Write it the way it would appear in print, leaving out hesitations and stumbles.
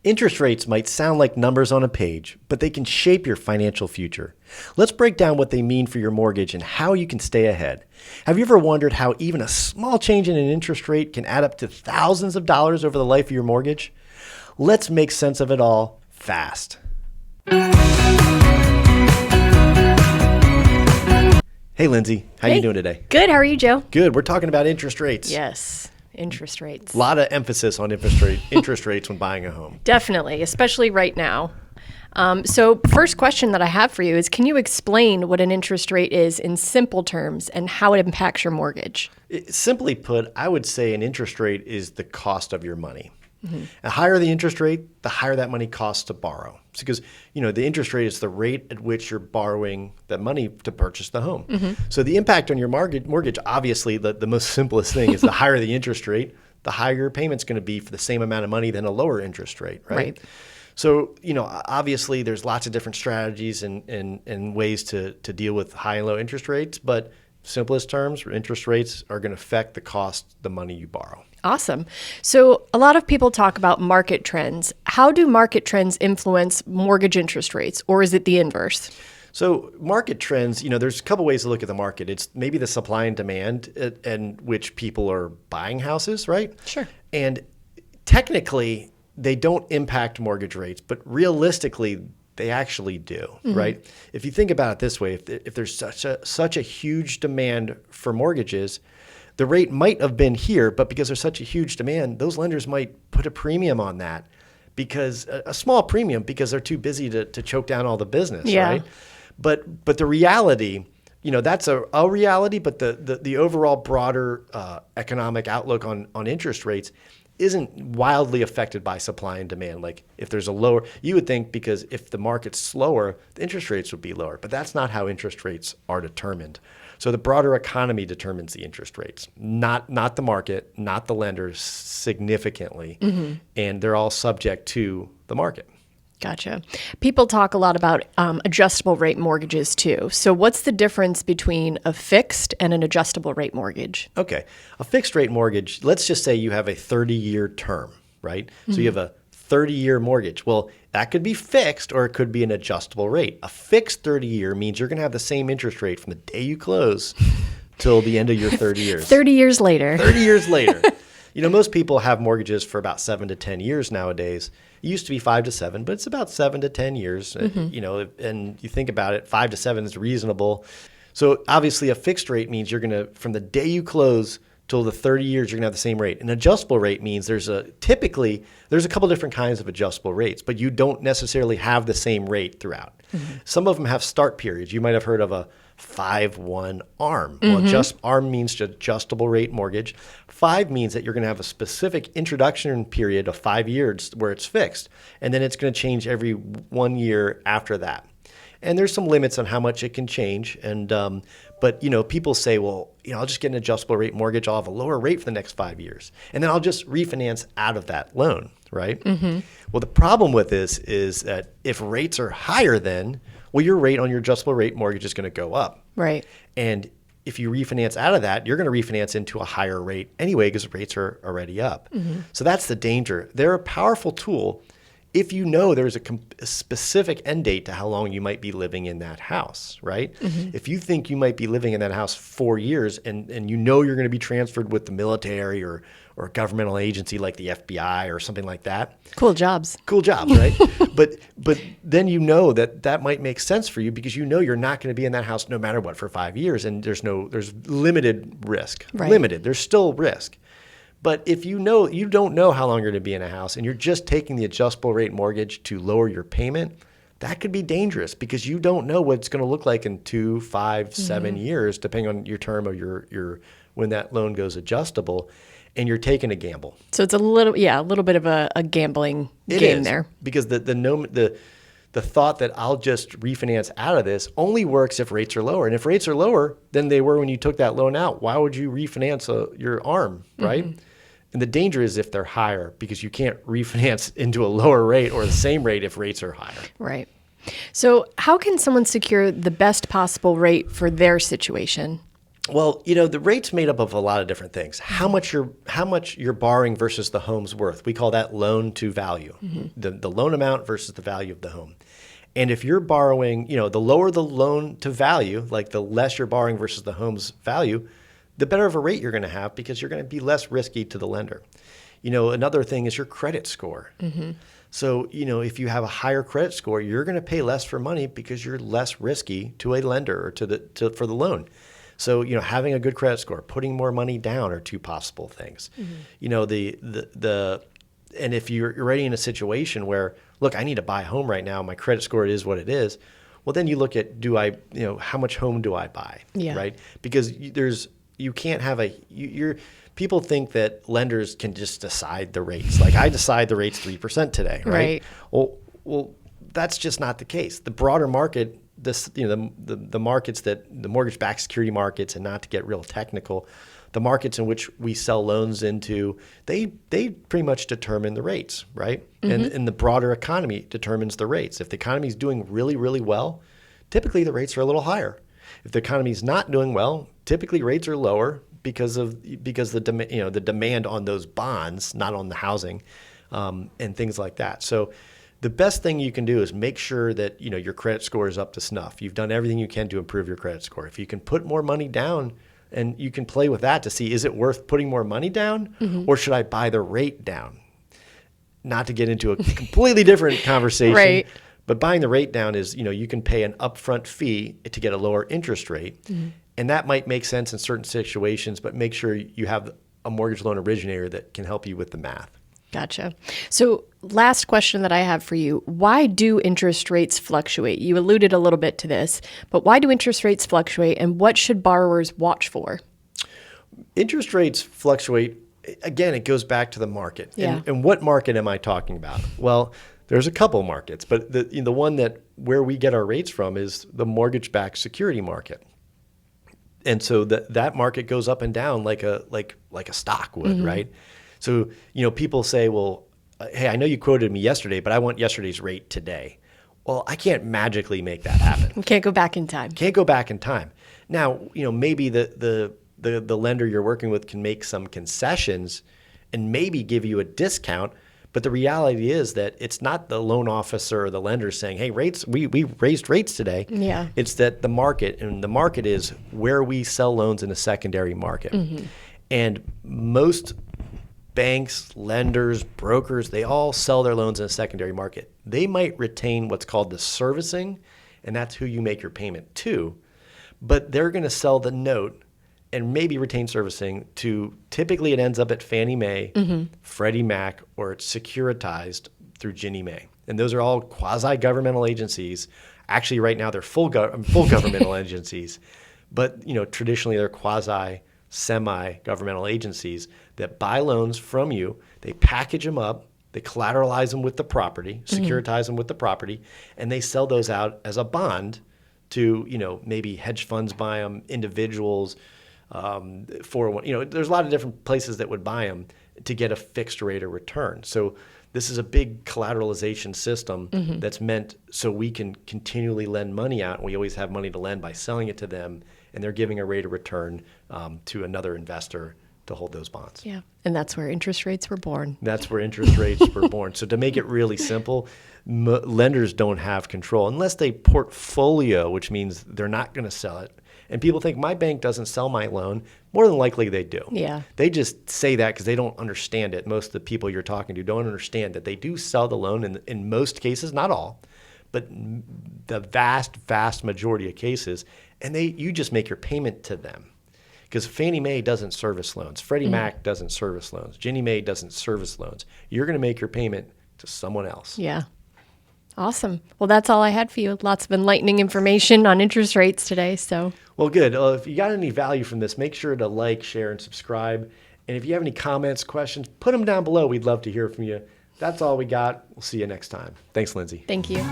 Interest rates might sound like numbers on a page, but they can shape your financial future. Let's break down what they mean for your mortgage and how you can stay ahead. Have you ever wondered how even a small change in an interest rate can add up to thousands of dollars over the life of your mortgage? Let's make sense of it all fast. Hey, Lindsay. How you doing today? Good. How are you, Joe? Good. We're talking about interest rates. Yes. Interest rates. A lot of emphasis on interest rates when buying a home. Definitely, especially right now. So first question that I have for you is, can you explain what an interest rate is in simple terms and how it impacts your mortgage? Simply put, I would say an interest rate is the cost of your money. Mm-hmm. The higher the interest rate, the higher that money costs to borrow. It's because, the interest rate is the rate at which you're borrowing the money to purchase the home. Mm-hmm. So the impact on your mortgage, obviously, the most simplest thing is the higher the interest rate, the higher your payment's going to be for the same amount of money than a lower interest rate, right? So, obviously there's lots of different strategies and ways to deal with high and low interest rates, but simplest terms, interest rates are going to affect the cost of the money you borrow. Awesome. So a lot of people talk about market trends. How do market trends influence mortgage interest rates, or is it the inverse? So market trends, there's a couple ways to look at the market. It's maybe the supply and demand and which people are buying houses, right? Sure. And technically, they don't impact mortgage rates, but realistically, they actually do, mm-hmm. right? If you think about it this way, if there's such a huge demand for mortgages, the rate might have been here, but because there's such a huge demand, those lenders might put a premium on that, because a small premium because they're too busy to choke down all the business, right? But the reality, that's a reality, but the overall broader economic outlook on interest rates isn't wildly affected by supply and demand. Like if there's a lower, you would think because if the market's slower, the interest rates would be lower, but that's not how interest rates are determined. So the broader economy determines the interest rates, not the market, not the lenders significantly, mm-hmm. and they're all subject to the market. Gotcha. People talk a lot about adjustable rate mortgages too. So what's the difference between a fixed and an adjustable rate mortgage? Okay. A fixed rate mortgage, let's just say you have a 30-year term, right? Mm-hmm. So you have a 30-year mortgage. Well, that could be fixed or it could be an adjustable rate. A fixed 30-year means you're going to have the same interest rate from the day you close till the end of your 30 years. 30 years later. 30 years later. Most people have mortgages for about 7 to 10 years nowadays. It used to be 5 to 7, but it's about 7 to 10 years. Mm-hmm. And you think about it, 5 to 7 is reasonable. So obviously a fixed rate means you're going to, from the day you close till the 30 years, you're going to have the same rate. An adjustable rate means there's a couple different kinds of adjustable rates, but you don't necessarily have the same rate throughout. Mm-hmm. Some of them have start periods. You might have heard of a 5-1 ARM. Mm-hmm. Well, ARM means adjustable rate mortgage. 5 means that you're going to have a specific introduction period of 5 years where it's fixed, and then it's going to change every 1 year after that. And there's some limits on how much it can change. And but people say, well, I'll just get an adjustable rate mortgage. I'll have a lower rate for the next 5 years, and then I'll just refinance out of that loan, right? Mm-hmm. Well, the problem with this is that if rates are higher, then your rate on your adjustable rate mortgage is going to go up, right? And if you refinance out of that, you're going to refinance into a higher rate anyway because rates are already up. Mm-hmm. So that's the danger. They're a powerful tool if there's a specific end date to how long you might be living in that house, right? Mm-hmm. If you think you might be living in that house 4 years and you're going to be transferred with the military or a governmental agency like the FBI or something like that. Cool jobs, right? But then that might make sense for you because you're not going to be in that house no matter what for 5 years, and there's limited risk. Right. Limited. There's still risk. But if you don't know how long you're going to be in a house and you're just taking the adjustable rate mortgage to lower your payment, that could be dangerous because you don't know what it's going to look like in 2, 5, 7 mm-hmm. years, depending on your term of your when that loan goes adjustable, and you're taking a gamble. So it's a little bit of a gambling game there. Because the thought that I'll just refinance out of this only works if rates are lower. And if rates are lower than they were when you took that loan out, why would you refinance your ARM, right? Mm-hmm. And the danger is if they're higher because you can't refinance into a lower rate or the same rate if rates are higher. Right. So how can someone secure the best possible rate for their situation? Well, the rate's made up of a lot of different things. How much you're borrowing versus the home's worth. We call that loan to value. The loan amount versus the value of the home. And if you're borrowing, the lower the loan to value, like the less you're borrowing versus the home's value, the better of a rate you're going to have because you're going to be less risky to the lender. Another thing is your credit score. So, if you have a higher credit score, you're going to pay less for money because you're less risky to a lender or for the loan. So, having a good credit score, putting more money down are two possible things. And if you're already in a situation where, look, I need to buy a home right now, my credit score is what it is. Well, then you look at, how much home do I buy? Yeah. Right? Because you can't have people think that lenders can just decide the rates. Like I decide the rate's 3% today, right? Well, that's just not the case. The broader market, the markets the mortgage-backed security markets, and not to get real technical, the markets in which we sell loans into, they pretty much determine the rates, right? And the broader economy determines the rates. If the economy is doing really, really well, typically the rates are a little higher. If the economy is not doing well, typically rates are lower because the demand on those bonds, not on the housing, and things like that. So the best thing you can do is make sure that your credit score is up to snuff. You've done everything you can to improve your credit score. If you can put more money down, and you can play with that to see, is it worth putting more money down, or should I buy the rate down? Not to get into a completely different conversation, right. But buying the rate down is, you can pay an upfront fee to get a lower interest rate. And that might make sense in certain situations, but make sure you have a mortgage loan originator that can help you with the math. Gotcha. So last question that I have for you, why do interest rates fluctuate? You alluded a little bit to this, but why do interest rates fluctuate and what should borrowers watch for? Interest rates fluctuate. Again, it goes back to the market. Yeah. And what market am I talking about? Well, there's a couple markets, but the one where we get our rates from is the mortgage-backed security market. And so that market goes up and down like a stock would, right? So, people say, well, hey, I know you quoted me yesterday, but I want yesterday's rate today. Well, I can't magically make that happen. We can't go back in time. Can't go back in time. Now, maybe the lender you're working with can make some concessions and maybe give you a discount. But the reality is that it's not the loan officer or the lender saying, hey, rates, we raised rates today. Yeah. It's that the market is where we sell loans in a secondary market. And most banks, lenders, brokers, they all sell their loans in a secondary market. They might retain what's called the servicing, and that's who you make your payment to. But they're going to sell the note and maybe retain servicing to, typically it ends up at Fannie Mae, Freddie Mac, or it's securitized through Ginnie Mae. And those are all quasi-governmental agencies. Actually, right now they're full governmental agencies. But traditionally they're semi-governmental agencies that buy loans from you. They package them up, they collateralize them with the property, securitize them with the property, and they sell those out as a bond to maybe hedge funds buy them, individuals, 401. There's a lot of different places that would buy them to get a fixed rate of return. So this is a big collateralization system that's meant so we can continually lend money out, and we always have money to lend by selling it to them, and they're giving a rate of return to another investor to hold those bonds. Yeah, and that's where interest rates were born. That's where interest rates were born. So to make it really simple, lenders don't have control unless they portfolio, which means they're not going to sell it. And people think my bank doesn't sell my loan. More than likely they do. Yeah. They just say that because they don't understand it. Most of the people you're talking to don't understand that they do sell the loan in most cases, not all, but the vast, vast majority of cases. And you just make your payment to them. Because Fannie Mae doesn't service loans. Freddie Mac doesn't service loans. Ginnie Mae doesn't service loans. You're going to make your payment to someone else. Yeah. Awesome. Well, that's all I had for you. Lots of enlightening information on interest rates today. Well, good. If you got any value from this, make sure to like, share, and subscribe. And if you have any comments, questions, put them down below. We'd love to hear from you. That's all we got. We'll see you next time. Thanks, Lindsay. Thank you.